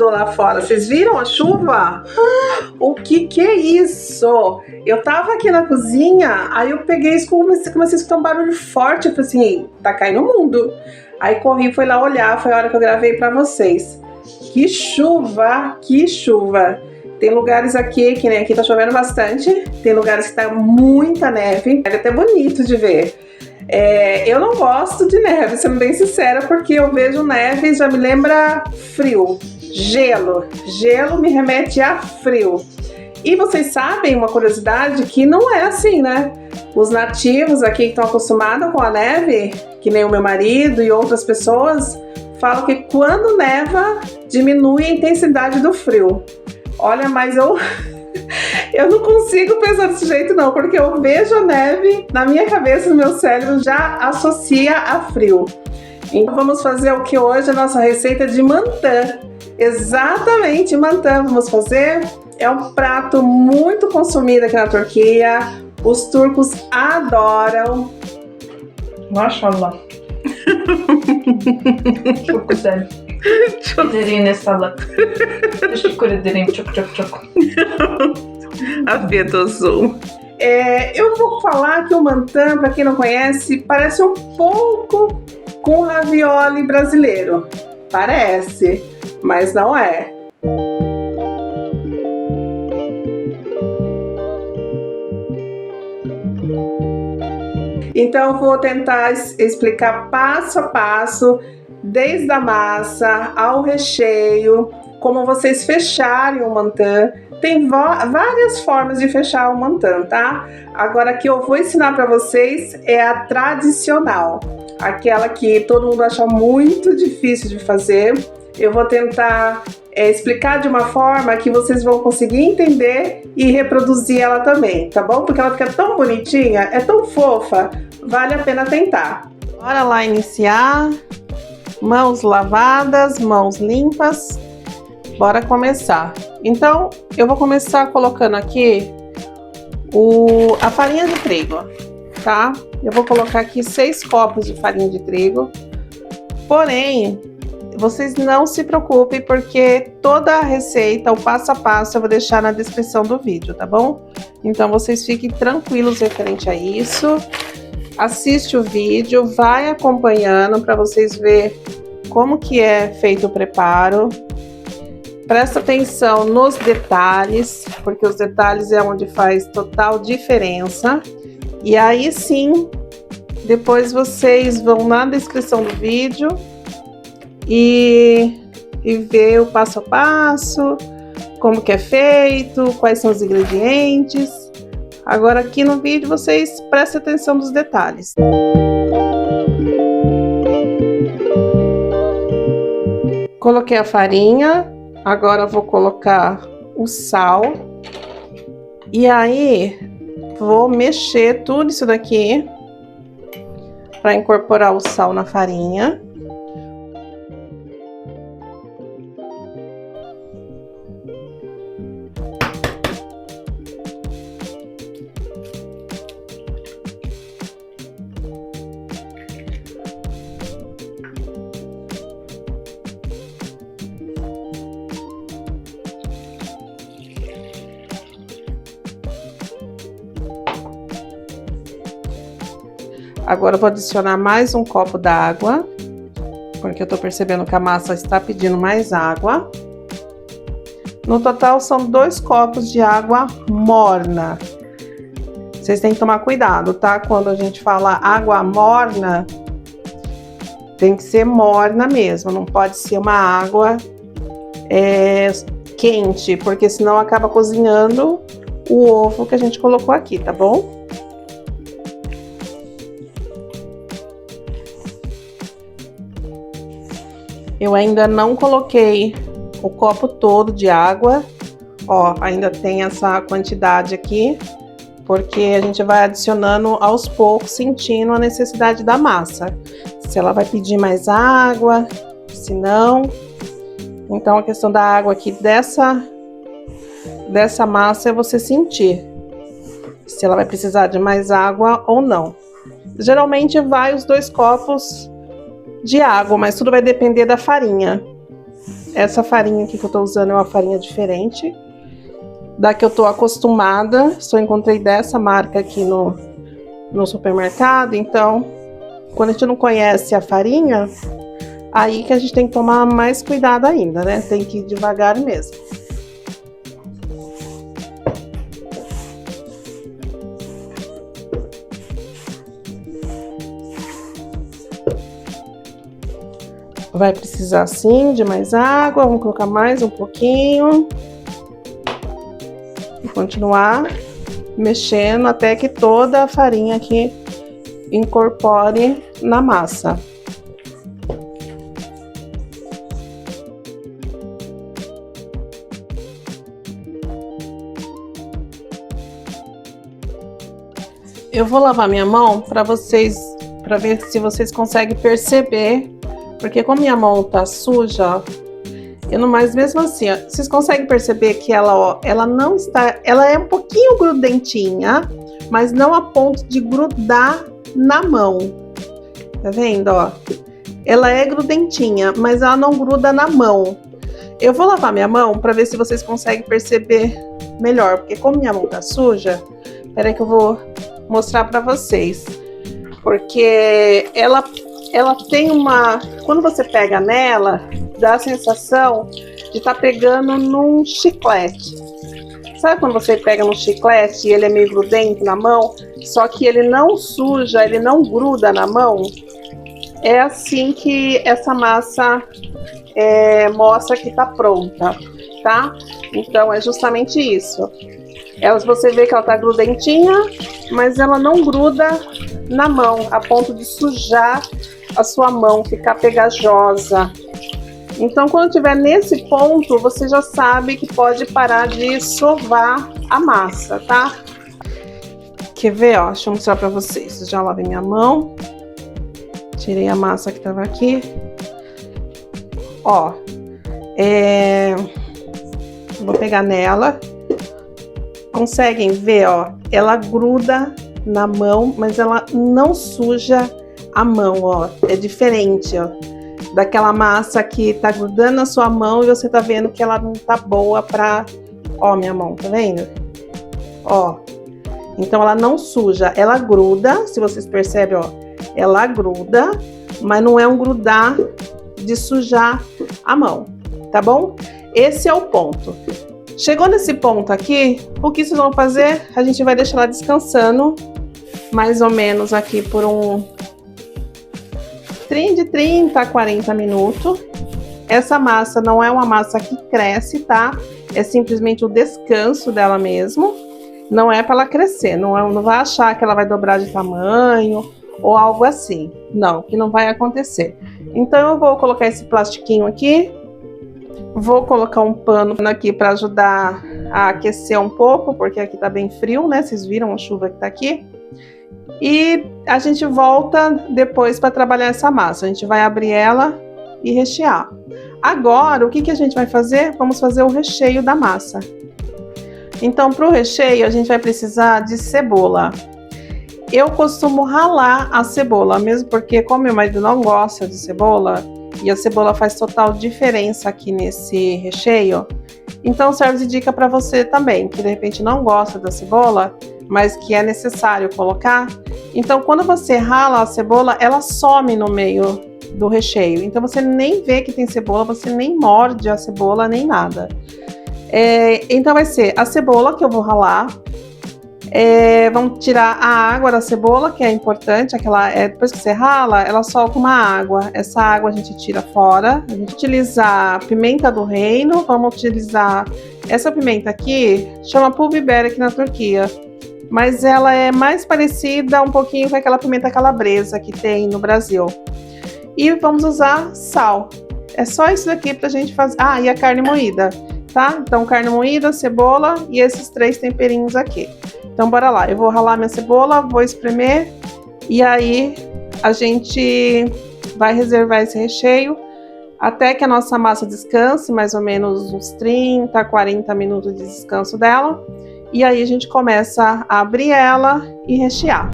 lá fora. Vocês viram a chuva? O que é isso? Eu tava aqui na cozinha, aí eu peguei e comecei a escutar um barulho forte. Eu falei assim, tá caindo o mundo. Aí corri, fui lá olhar, foi a hora que eu gravei pra vocês. Que chuva, que chuva. Tem lugares aqui, que nem aqui tá chovendo bastante. Tem lugares que tá muita neve. É até bonito de ver. Eu não gosto de neve, sendo bem sincera, porque eu vejo neve e já me lembra frio, gelo. Gelo me remete a frio. E vocês sabem uma curiosidade que não é assim, né? Os nativos aqui que estão acostumados com a neve, que nem o meu marido e outras pessoas, falam que quando neva diminui a intensidade do frio. Olha, mas eu não consigo pensar desse jeito não, porque eu vejo a neve, na minha cabeça, no meu cérebro já associa a frio. Então vamos fazer o que hoje? A nossa receita de mantã. Exatamente, mantã vamos fazer. É um prato muito consumido aqui na Turquia. Os turcos adoram. Maşallah. Çok güzel. Üzerine sağlık. Teşekkür ederim çok. Afeto azul. Eu vou falar que o mantã, para quem não conhece, parece um pouco com ravioli brasileiro. Parece, mas não é. Então eu vou tentar explicar passo a passo, desde a massa ao recheio, como vocês fecharem o mantã. Tem várias formas de fechar o mantã, tá? Agora, a que eu vou ensinar para vocês é a tradicional, aquela que todo mundo acha muito difícil de fazer. Eu vou tentar explicar de uma forma que vocês vão conseguir entender e reproduzir ela também, tá bom? Porque ela fica tão bonitinha, é tão fofa, vale a pena tentar. Bora lá iniciar. Mãos lavadas, mãos limpas. Bora começar. Então, eu vou começar colocando aqui a farinha de trigo, tá? Eu vou colocar aqui 6 copos de farinha de trigo. Porém, vocês não se preocupem, porque toda a receita, o passo a passo, eu vou deixar na descrição do vídeo, tá bom? Então, vocês fiquem tranquilos referente a isso. Assiste o vídeo, vai acompanhando para vocês verem como que é feito o preparo. Presta atenção nos detalhes, porque os detalhes é onde faz total diferença. E aí sim, depois vocês vão na descrição do vídeo e ver o passo a passo, como que é feito, quais são os ingredientes. Agora aqui no vídeo vocês prestem atenção nos detalhes. Coloquei a farinha, agora vou colocar o sal. E aí vou mexer tudo isso daqui para incorporar o sal na farinha. Agora eu vou adicionar mais um copo d'água, porque eu tô percebendo que a massa está pedindo mais água. No total são 2 copos de água morna. Vocês têm que tomar cuidado, tá? Quando a gente fala água morna, tem que ser morna mesmo, não pode ser uma água quente, porque senão acaba cozinhando o ovo que a gente colocou aqui, tá bom? Eu ainda não coloquei o copo todo de água, ó, ainda tem essa quantidade aqui, porque a gente vai adicionando aos poucos, sentindo a necessidade da massa. Se ela vai pedir mais água, se não. Então a questão da água aqui dessa massa é você sentir se ela vai precisar de mais água ou não. Geralmente vai os 2 copos de água, mas tudo vai depender da farinha. essa farinha aqui que eu tô usando é uma farinha diferente da que eu tô acostumada. Só encontrei dessa marca aqui no supermercado. Então, quando a gente não conhece a farinha, aí que a gente tem que tomar mais cuidado ainda, né? Tem que ir devagar mesmo. Vai precisar sim de mais água, vamos colocar mais um pouquinho. E continuar mexendo até que toda a farinha aqui incorpore na massa. Eu vou lavar minha mão para ver se vocês conseguem perceber, porque como minha mão tá suja, ó, mas mesmo assim, ó, vocês conseguem perceber que ela, ó, ela é um pouquinho grudentinha, mas não a ponto de grudar na mão. Tá vendo, ó? Ela é grudentinha, mas ela não gruda na mão. Eu vou lavar minha mão para ver se vocês conseguem perceber melhor, porque como minha mão tá suja, peraí que eu vou mostrar para vocês. Porque ela tem uma... Quando você pega nela, dá a sensação de estar pegando num chiclete. Sabe quando você pega num chiclete e ele é meio grudento na mão, só que ele não suja, ele não gruda na mão? É assim que essa massa mostra que tá pronta, tá? Então é justamente isso. Você vê que ela tá grudentinha, mas ela não gruda na mão, a ponto de sujar a sua mão, ficar pegajosa. Então, quando estiver nesse ponto, você já sabe que pode parar de sovar a massa, tá? Quer ver, ó? Deixa eu mostrar pra vocês. Já lavei minha mão. Tirei a massa que tava aqui. Ó. Vou pegar nela. Conseguem ver, ó? Ela gruda na mão, mas ela não suja a mão, ó. É diferente, ó, daquela massa que tá grudando na sua mão e você tá vendo que ela não tá boa pra... Ó, minha mão, tá vendo? Ó. Então ela não suja, ela gruda, se vocês percebem, ó. Ela gruda, mas não é um grudar de sujar a mão, tá bom? Esse é o ponto. Chegou nesse ponto aqui, o que vocês vão fazer? A gente vai deixar ela descansando, mais ou menos aqui por de 30 a 40 minutos. Essa massa não é uma massa que cresce, tá? É simplesmente o descanso dela mesmo. Não é para ela crescer, não vai achar que ela vai dobrar de tamanho ou algo assim. Não, que não vai acontecer. Então eu vou colocar esse plastiquinho aqui. Vou colocar um pano aqui para ajudar a aquecer um pouco, porque aqui tá bem frio, né? Vocês viram a chuva que tá aqui. E a gente volta depois para trabalhar essa massa. A gente vai abrir ela e rechear. Agora, o que a gente vai fazer? Vamos fazer o recheio da massa. Então, para o recheio, a gente vai precisar de cebola. Eu costumo ralar a cebola, mesmo porque como meu marido não gosta de cebola, e a cebola faz total diferença aqui nesse recheio, então serve de dica para você também, que de repente não gosta da cebola, mas que é necessário colocar. Então, quando você rala a cebola, ela some no meio do recheio. Então, você nem vê que tem cebola, você nem morde a cebola, nem nada. Então, vai ser a cebola que eu vou ralar. Vamos tirar a água da cebola, que é importante. Depois que você rala, ela solta uma água. Essa água a gente tira fora. A gente utilizar pimenta do reino. Vamos utilizar essa pimenta aqui, chama pul biber aqui na Turquia. Mas ela é mais parecida um pouquinho com aquela pimenta calabresa que tem no Brasil. E vamos usar sal. É só isso daqui pra gente fazer. Ah, e a carne moída, tá? Então, carne moída, cebola e esses 3 temperinhos aqui. Então, bora lá. Eu vou ralar minha cebola, vou espremer. E aí, a gente vai reservar esse recheio até que a nossa massa descanse, mais ou menos uns 30, 40 minutos de descanso dela. E aí a gente começa a abrir ela e rechear.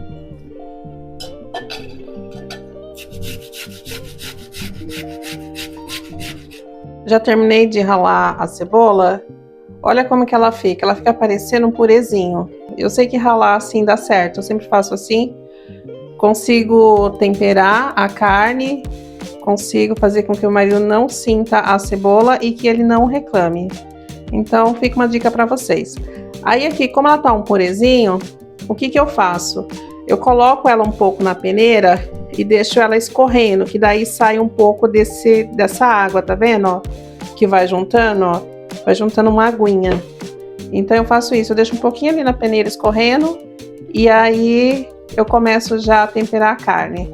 Já terminei de ralar a cebola. Olha como que ela fica parecendo um purezinho. Eu sei que ralar assim dá certo, eu sempre faço assim. Consigo temperar a carne, consigo fazer com que o marido não sinta a cebola e que ele não reclame. Então fica uma dica para vocês. Aí aqui, como ela tá um purezinho, o que que eu faço? Eu coloco ela um pouco na peneira e deixo ela escorrendo, que daí sai um pouco dessa água, tá vendo, ó? Que vai juntando, ó. Vai juntando uma aguinha. Então eu faço isso, eu deixo um pouquinho ali na peneira escorrendo e aí eu começo já a temperar a carne.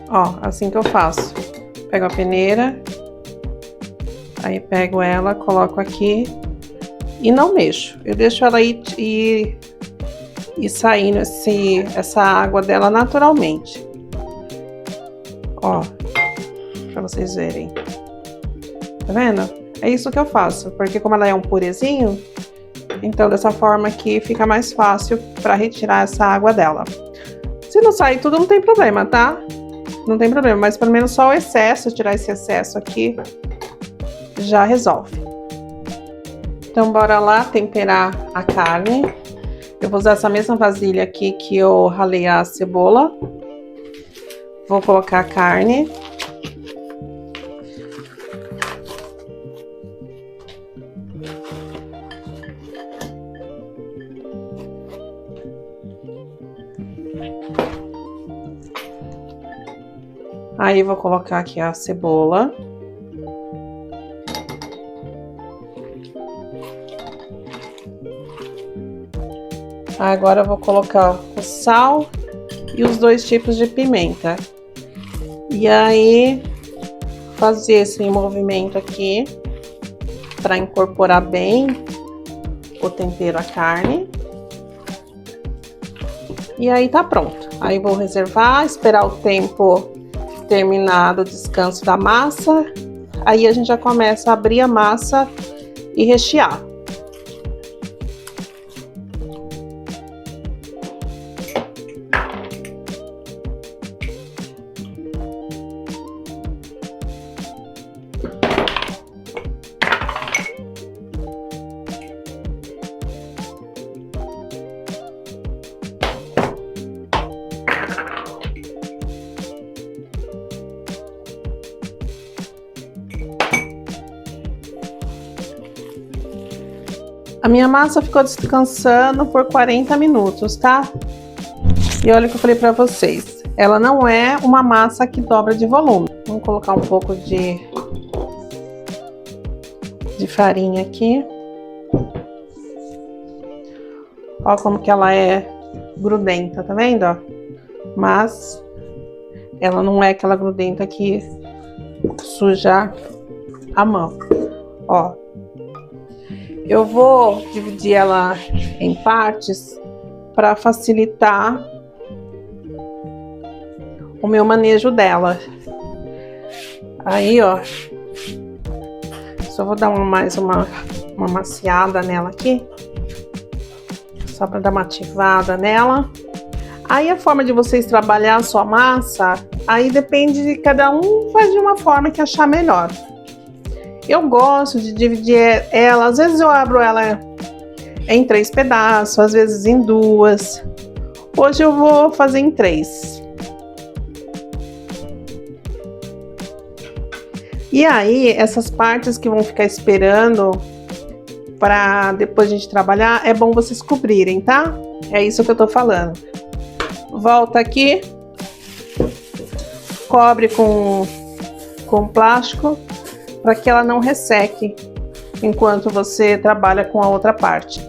Ó, assim que eu faço. Pego a peneira, aí pego ela, coloco aqui e não mexo. Eu deixo ela ir saindo essa água dela naturalmente. Ó, pra vocês verem. Tá vendo? É isso que eu faço, porque como ela é um purezinho, então dessa forma aqui fica mais fácil para retirar essa água dela. Se não sair tudo, não tem problema, tá? Não tem problema, mas pelo menos só o excesso, tirar esse excesso aqui, já resolve. Então bora lá temperar a carne. Eu vou usar essa mesma vasilha aqui que eu ralei a cebola. Vou colocar a carne. Aí vou colocar aqui a cebola. Agora eu vou colocar o sal e os 2 tipos de pimenta. E aí fazer esse movimento aqui para incorporar bem o tempero à carne. E aí tá pronto. Aí vou reservar, esperar o tempo terminado o descanso da massa. Aí a gente já começa a abrir a massa e rechear. A minha massa ficou descansando por 40 minutos, tá? E olha o que eu falei pra vocês. Ela não é uma massa que dobra de volume. Vamos colocar um pouco de farinha aqui. Ó como que ela é grudenta, tá vendo? Ó? Mas ela não é aquela grudenta que suja a mão. Ó. Eu vou dividir ela em partes para facilitar o meu manejo dela. Aí, ó, só vou dar mais uma maciada nela aqui, só para dar uma ativada nela. Aí a forma de vocês trabalhar a sua massa, aí depende de cada um, faz de uma forma que achar melhor. Eu gosto de dividir ela, às vezes eu abro ela em 3 pedaços, às vezes em 2. Hoje eu vou fazer em 3. E aí, essas partes que vão ficar esperando para depois a gente trabalhar, é bom vocês cobrirem, tá? É isso que eu tô falando. Volta aqui, cobre com plástico, para que ela não resseque enquanto você trabalha com a outra parte.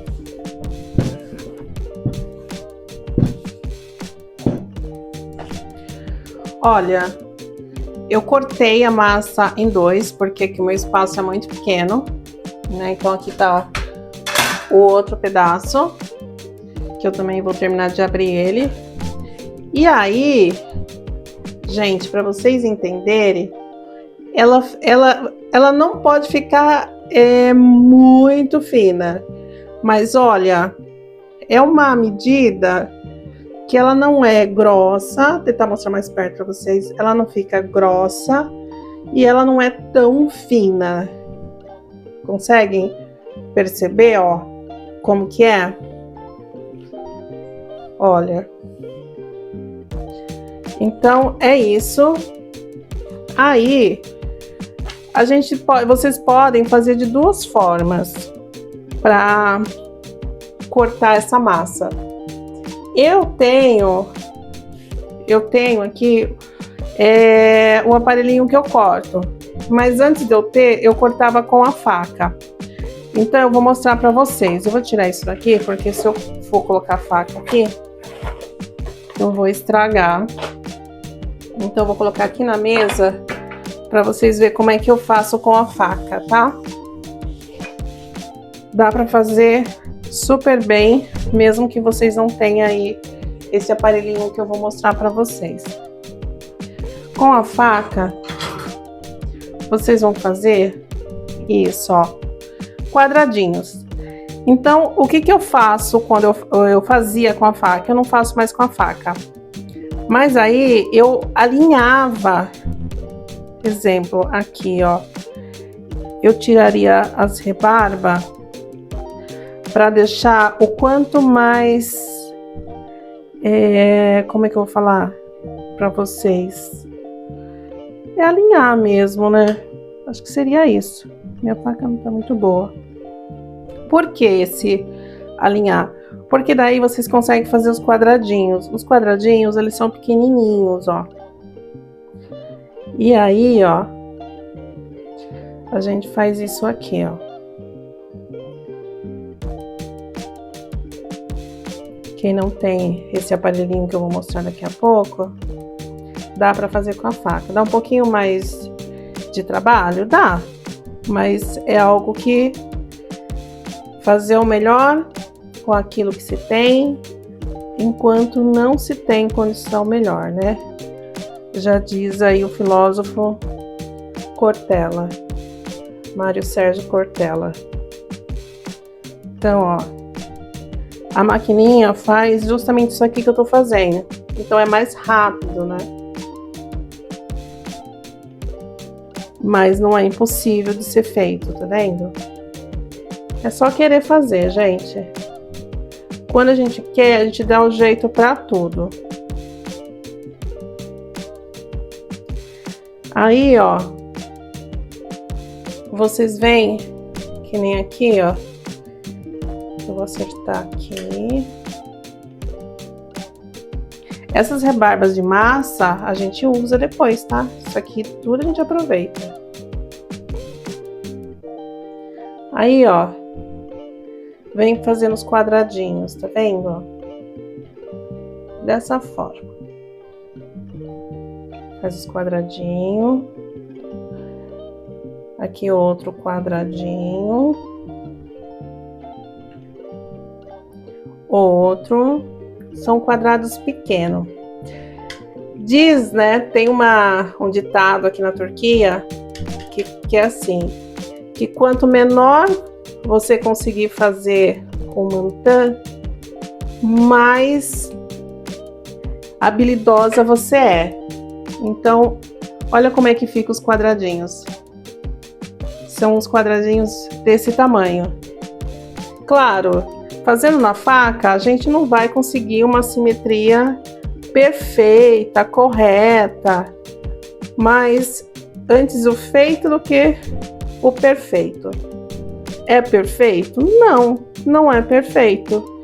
Olha, eu cortei a massa em 2, porque aqui o meu espaço é muito pequeno, né? Então aqui tá o outro pedaço, que eu também vou terminar de abrir ele. E aí, gente, para vocês entenderem, ela não pode ficar muito fina, mas olha, é uma medida que ela não é grossa. Vou tentar mostrar mais perto para vocês. Ela não fica grossa e ela não é tão fina. Conseguem perceber, ó, como que é? Olha. Então, é isso. Aí, vocês podem fazer de duas formas para cortar essa massa. Eu tenho aqui o aparelhinho que eu corto, mas antes de eu ter, eu cortava com a faca. Então eu vou mostrar para vocês. Eu vou tirar isso daqui, porque se eu for colocar a faca aqui, eu vou estragar. Então eu vou colocar aqui na mesa para vocês verem como é que eu faço com a faca, tá? Dá para fazer super bem, mesmo que vocês não tenham aí esse aparelhinho que eu vou mostrar para vocês. Com a faca, vocês vão fazer isso, ó, quadradinhos. Então, o que eu faço quando eu fazia com a faca? Eu não faço mais com a faca. Mas aí eu alinhava, exemplo, aqui, ó. Eu tiraria as rebarbas para deixar o quanto mais, como é que eu vou falar para vocês? É alinhar mesmo, né? Acho que seria isso. Minha faca não tá muito boa. Por que esse alinhar? Porque daí vocês conseguem fazer os quadradinhos. Os quadradinhos, eles são pequenininhos, ó. E aí, ó, a gente faz isso aqui, ó. Quem não tem esse aparelhinho que eu vou mostrar daqui a pouco, dá para fazer com a faca. Dá um pouquinho mais de trabalho? Dá. Mas é algo que fazer o melhor com aquilo que se tem, enquanto não se tem condição melhor, né? Já diz aí o filósofo Cortella, Mário Sérgio Cortella. Então, ó, a maquininha faz justamente isso aqui que eu tô fazendo. Então é mais rápido, né? Mas não é impossível de ser feito, tá vendo? É só querer fazer, gente. Quando a gente quer, a gente dá um jeito pra tudo. Aí, ó, vocês veem que nem aqui, ó. Eu vou acertar aqui. Essas rebarbas de massa a gente usa depois, tá? Isso aqui tudo a gente aproveita. Aí, ó, vem fazendo os quadradinhos, tá vendo? Dessa forma. Faz os quadradinhos. Aqui outro quadradinho. Outro. São quadrados pequenos. Diz, né, tem um ditado aqui na Turquia que é assim, que quanto menor você conseguir fazer com mantã, mais habilidosa você é. Então, olha como é que fica os quadradinhos. São uns quadradinhos desse tamanho. Claro, fazendo na faca, a gente não vai conseguir uma simetria perfeita, correta, mas antes o feito do que o perfeito. É perfeito? Não, não é perfeito.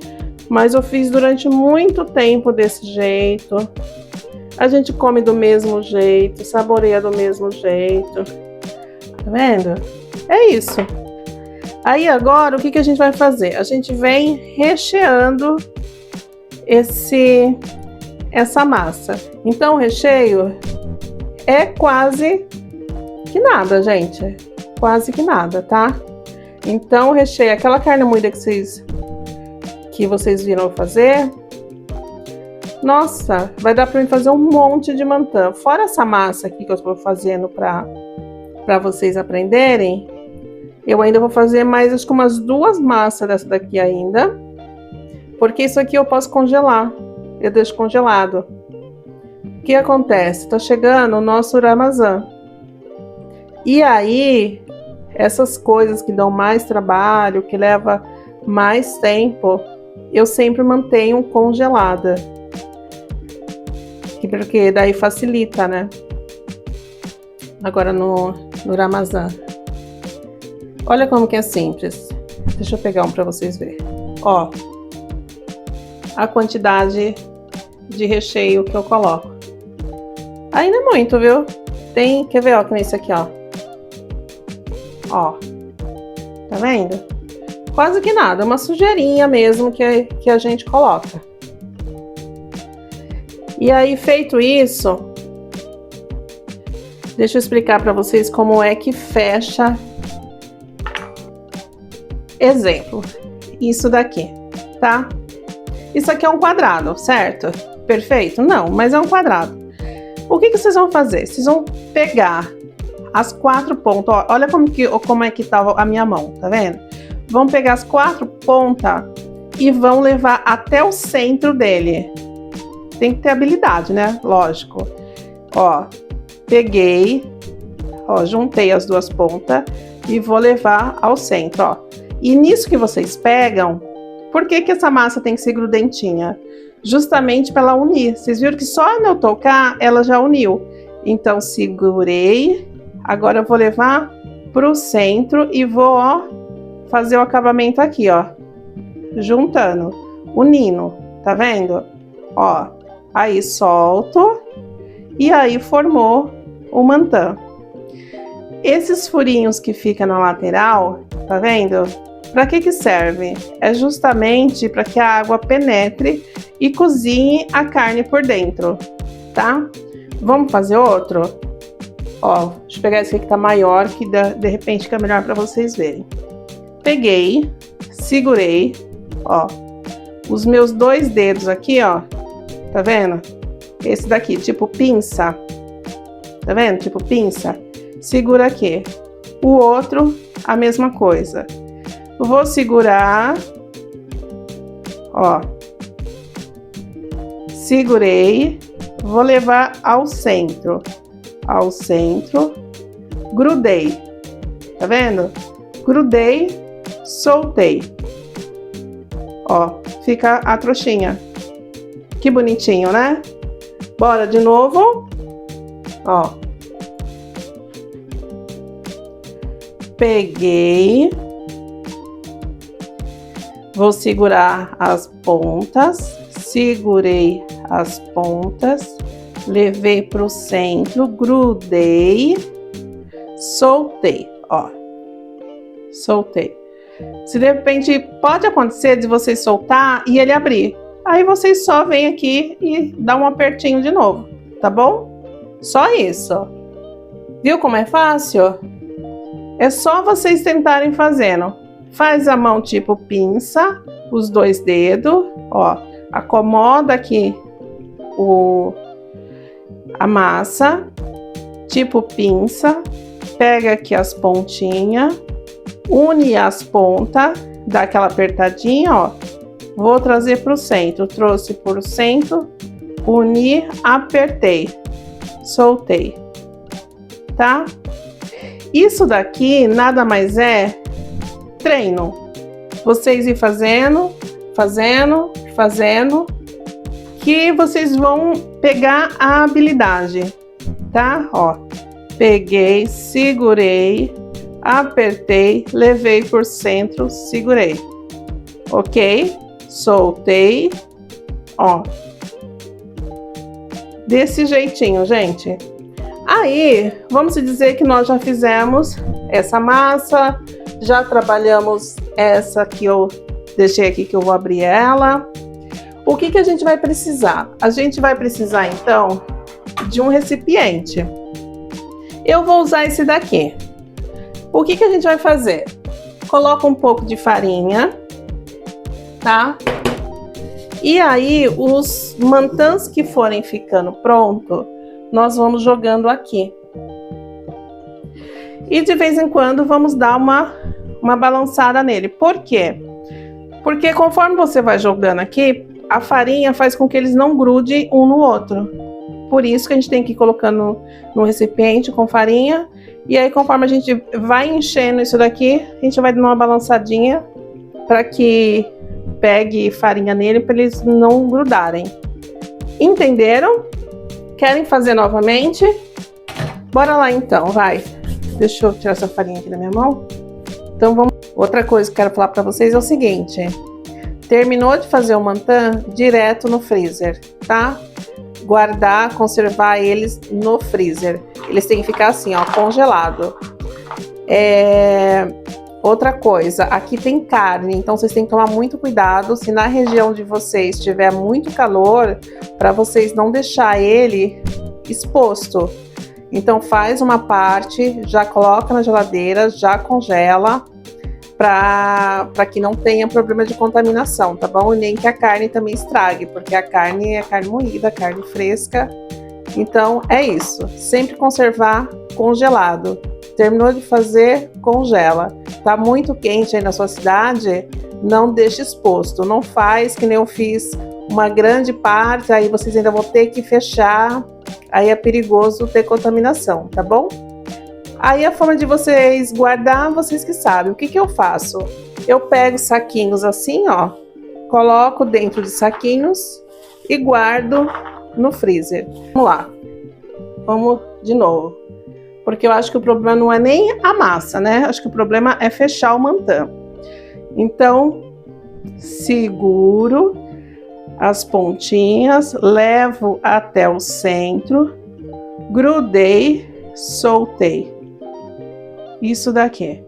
Mas eu fiz durante muito tempo desse jeito. A gente come do mesmo jeito, saboreia do mesmo jeito. Tá vendo? É isso. Aí agora, o que a gente vai fazer? A gente vem recheando essa massa. Então, o recheio é quase que nada, gente. Quase que nada, tá? Então, o recheio, aquela carne moída que vocês viram fazer, nossa, vai dar pra mim fazer um monte de mantã. Fora essa massa aqui que eu estou fazendo pra vocês aprenderem, eu ainda vou fazer mais, acho que umas 2 massas dessa daqui ainda, porque isso aqui eu posso congelar. Eu deixo congelado. O que acontece? Tá chegando o nosso Ramazan. E aí, essas coisas que dão mais trabalho, que leva mais tempo, eu sempre mantenho congelada. Porque daí facilita, né? Agora no Ramazan. Olha como que é simples. Deixa eu pegar um para vocês verem. Ó, a quantidade de recheio que eu coloco. Aí não é muito, viu? Tem, quer ver, ó, com esse aqui, ó. Ó, tá vendo? Quase que nada, uma sujeirinha mesmo que a gente coloca. E aí, feito isso, deixa eu explicar para vocês como é que fecha. Exemplo, isso daqui, tá? Isso aqui é um quadrado, certo? Perfeito? Não, mas é um quadrado. O que vocês vão fazer? Vocês vão pegar as 4 pontas, ó, olha como é que tá a minha mão, tá vendo? Vão pegar as 4 pontas e vão levar até o centro dele. Tem que ter habilidade, né? Lógico. Ó, peguei, ó, juntei as 2 pontas e vou levar ao centro, ó. E nisso que vocês pegam, por que essa massa tem que ser grudentinha? Justamente para ela unir. Vocês viram que só eu tocar, ela já uniu. Então, segurei. Agora eu vou levar pro centro e vou, ó, fazer o acabamento aqui, ó. Juntando, unindo, tá vendo? Ó, aí solto. E aí formou o mantã. Esses furinhos que ficam na lateral, tá vendo? Para que serve? É justamente para que a água penetre e cozinhe a carne por dentro, tá? Vamos fazer outro? Ó, deixa eu pegar esse aqui que tá maior, que de repente fica melhor para vocês verem. Peguei, segurei, ó, os meus 2 dedos aqui, ó, tá vendo? Esse daqui, tipo pinça, tá vendo? Tipo pinça. Segura aqui. O outro, a mesma coisa. Vou segurar, ó, segurei, vou levar ao centro, grudei, tá vendo? Grudei, soltei, ó, fica a trouxinha, que bonitinho, né? Bora de novo, ó, peguei. Vou segurar as pontas, segurei as pontas, levei para o centro, grudei, soltei, ó, soltei. Se de repente pode acontecer de vocês soltar e ele abrir, aí vocês só vêm aqui e dá um apertinho de novo, tá bom? Só isso. Viu como é fácil? É só vocês tentarem fazendo. Faz a mão tipo pinça, os 2 dedos, ó, acomoda aqui a massa, tipo pinça, pega aqui as pontinhas, une as pontas, dá aquela apertadinha, ó, vou trazer para o centro, trouxe para o centro, uni, apertei, soltei, tá? Isso daqui nada mais é treino. Vocês ir fazendo, que vocês vão pegar a habilidade, tá? Ó, peguei, segurei, apertei, levei por centro, segurei, ok? Soltei, ó, desse jeitinho, gente. Aí, vamos dizer que nós já fizemos essa massa, já trabalhamos essa que eu deixei aqui, que eu vou abrir ela. O que a gente vai precisar? A gente vai precisar, então, de um recipiente. Eu vou usar esse daqui. O que a gente vai fazer? Coloca um pouco de farinha, tá? E aí, os mantãs que forem ficando pronto, nós vamos jogando aqui. E de vez em quando vamos dar uma balançada nele. Por quê? Porque conforme você vai jogando aqui, a farinha faz com que eles não grudem um no outro, Por isso que a gente tem que ir colocando no recipiente com farinha. E aí, conforme a gente vai enchendo isso daqui, a gente vai dando uma balançadinha para que pegue farinha nele, para eles não grudarem. Entenderam? Querem fazer novamente? Bora lá então, vai. Deixa eu tirar essa farinha aqui da minha mão. Então vamos. Outra coisa que eu quero falar para vocês é o seguinte: terminou de fazer o mantan, direto no freezer, tá? Guardar, conservar eles no freezer. Eles têm que ficar assim, ó, congelado. Outra coisa, aqui tem carne, então vocês têm que tomar muito cuidado se na região de vocês tiver muito calor, para vocês não deixar ele exposto. Então faz uma parte, já coloca na geladeira, já congela, para que não tenha problema de contaminação, tá bom? E nem que a carne também estrague, porque a carne é carne moída, carne fresca. Então é isso, sempre conservar congelado. Terminou de fazer, congela. Tá muito quente aí na sua cidade, não deixe exposto. Não faz que nem eu fiz uma grande parte, aí vocês ainda vão ter que fechar, aí é perigoso ter contaminação, tá bom? Aí a forma de vocês guardar, vocês que sabem. O que que eu faço? Eu pego saquinhos assim, ó, coloco dentro de saquinhos e guardo no freezer. Vamos lá. Vamos de novo. Porque eu acho que o problema não é nem a massa, né? Acho que o problema é fechar o mantan. Então, seguro as pontinhas, levo até o centro, grudei, soltei. Isso daqui,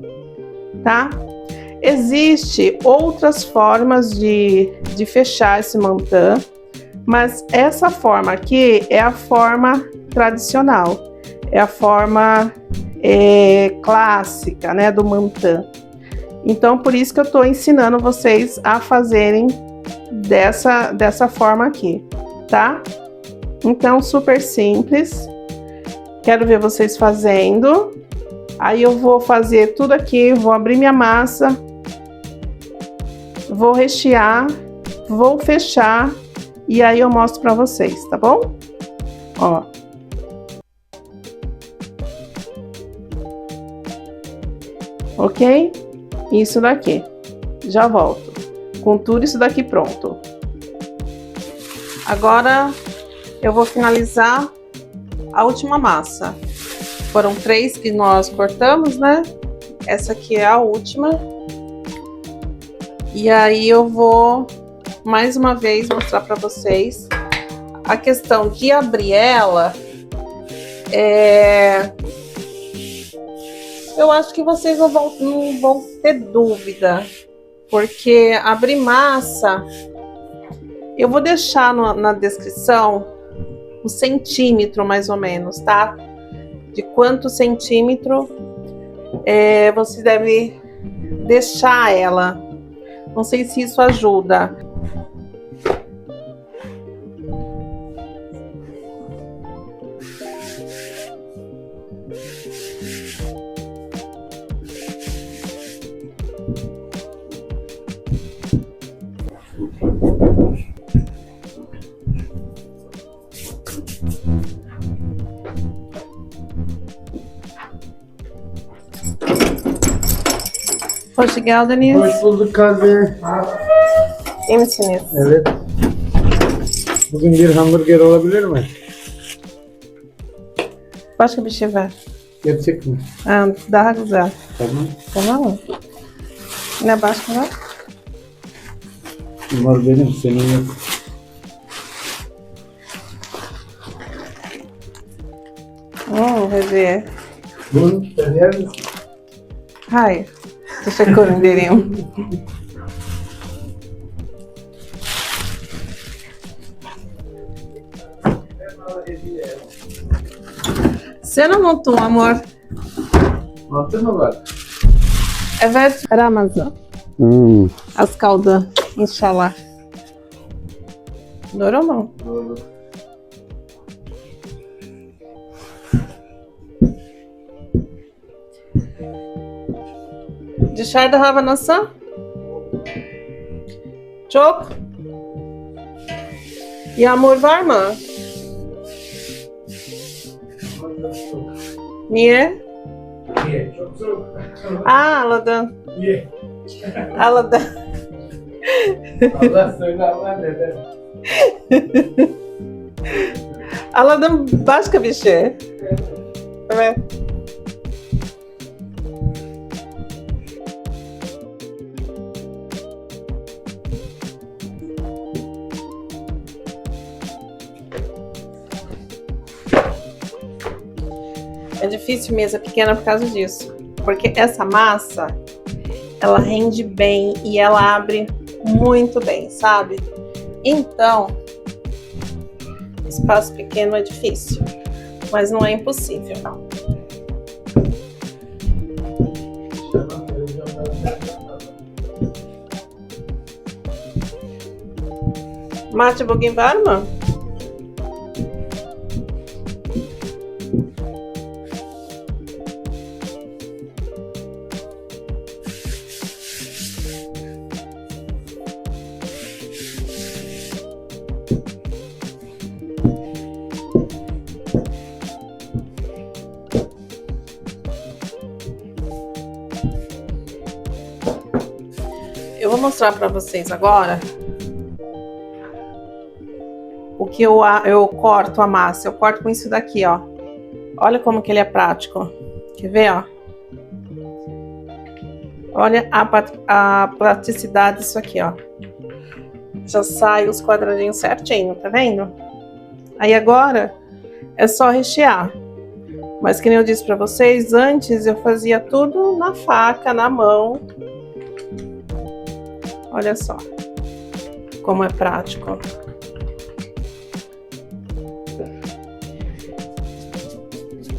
tá? Existe outras formas de fechar esse mantan, mas essa forma aqui é a forma tradicional, é a forma clássica, né, do mantan. Então, por isso que eu tô ensinando vocês a fazerem dessa forma aqui, tá? Então, super simples. Quero ver vocês fazendo. Aí eu vou fazer tudo aqui, vou abrir minha massa, vou rechear, vou fechar e aí eu mostro pra vocês, tá bom? Ó. Ok? Isso daqui. Já volto. Com tudo isso daqui pronto. Agora eu vou finalizar a última massa. Foram 3 que nós cortamos, né? Essa aqui é a última. E aí eu vou mais uma vez mostrar para vocês a questão de abrir ela. Eu acho que vocês não vão ter dúvida, porque abrir massa, eu vou deixar na descrição o centímetro mais ou menos, tá? De quanto centímetro você deve deixar ela. Não sei se isso ajuda. Hoş geldiniz. Hoş bulduk Kazi. İyi misiniz? Evet. Bugün bir hamburger olabilir mi? Başka bir şey ver. Gerçek mi? Daha güzel. Tamam. Tamam mı? Ne başka var? Bunlar benim, senin yok. Hediye. Bunu sen yer misin? Hayır. Teşekkür ederim. Sen unuttun amor. Mantı mı var? Evet. Ramazan. Az kaldı. İnşallah. Doğru mu? Doğru. Dışarıda hava nasıl? Çok. Yağmur var mı? Niye? Niye? Çok soğuk. Anladım. Niye? Anladım. Allah söyle, Allah neden? Anladım başka bir şey. Evet. É difícil mesa pequena por causa disso. Porque essa massa, ela rende bem e ela abre muito bem, sabe? Então, espaço pequeno é difícil, mas não é impossível. Mate bugün var mı? Eu vou mostrar para vocês agora o que eu corto a massa. Eu corto com isso daqui, ó. Olha como que ele é prático. Quer ver, ó? Olha a praticidade disso aqui, ó. Já sai os quadradinhos certinho, tá vendo? Aí agora é só rechear. Mas que nem eu disse para vocês, antes eu fazia tudo na faca, na mão. Olha só como é prático.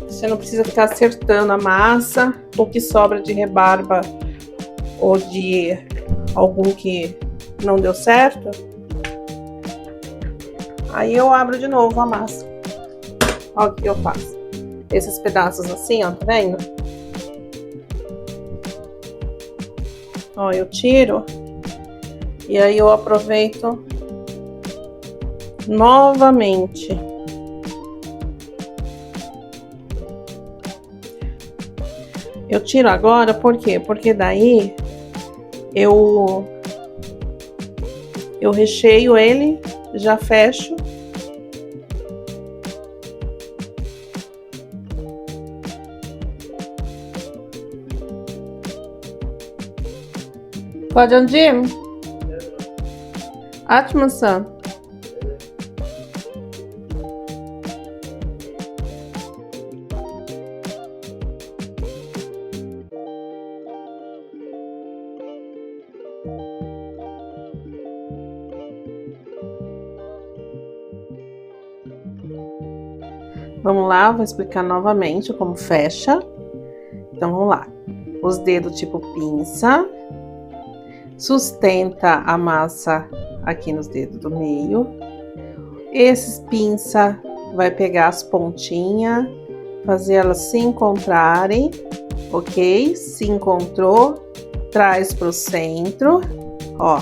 Você não precisa ficar acertando a massa, o que sobra de rebarba ou de algum que não deu certo. Aí eu abro de novo a massa. Olha o que eu faço. Esses pedaços assim, ó, tá vendo? Ó, eu tiro. E aí eu aproveito novamente. Eu tiro agora, por quê? Porque daí eu recheio ele, já fecho. Kocancığım, aç mısın? Vamos lá, vou explicar novamente como fecha. Então vamos lá. Os dedos tipo pinça. Sustenta a massa aqui nos dedos do meio. Esses pinça vai pegar as pontinhas, fazer elas se encontrarem, ok? Se encontrou, traz pro centro, ó.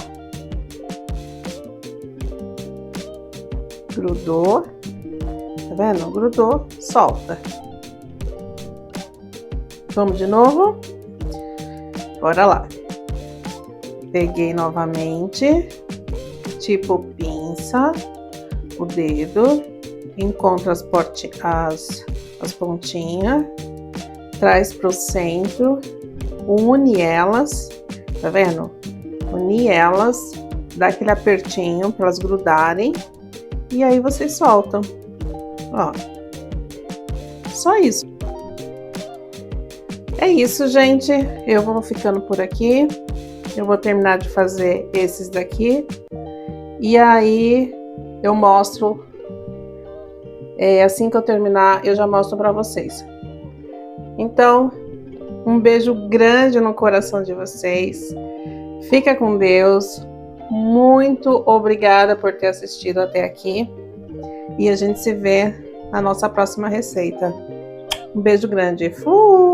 Grudou, tá vendo? Grudou, solta. Vamos de novo? Bora lá. Peguei novamente, tipo pinça, o dedo, encontra as pontinhas, traz pro centro, une elas, tá vendo? Une elas, dá aquele apertinho para elas grudarem e aí vocês soltam, ó. Só isso. É isso, gente. Eu vou ficando por aqui. Eu vou terminar de fazer esses daqui e aí eu mostro, assim que eu terminar, eu já mostro para vocês. Então, um beijo grande no coração de vocês. Fica com Deus. Muito obrigada por ter assistido até aqui e a gente se vê na nossa próxima receita. Um beijo grande. Fui!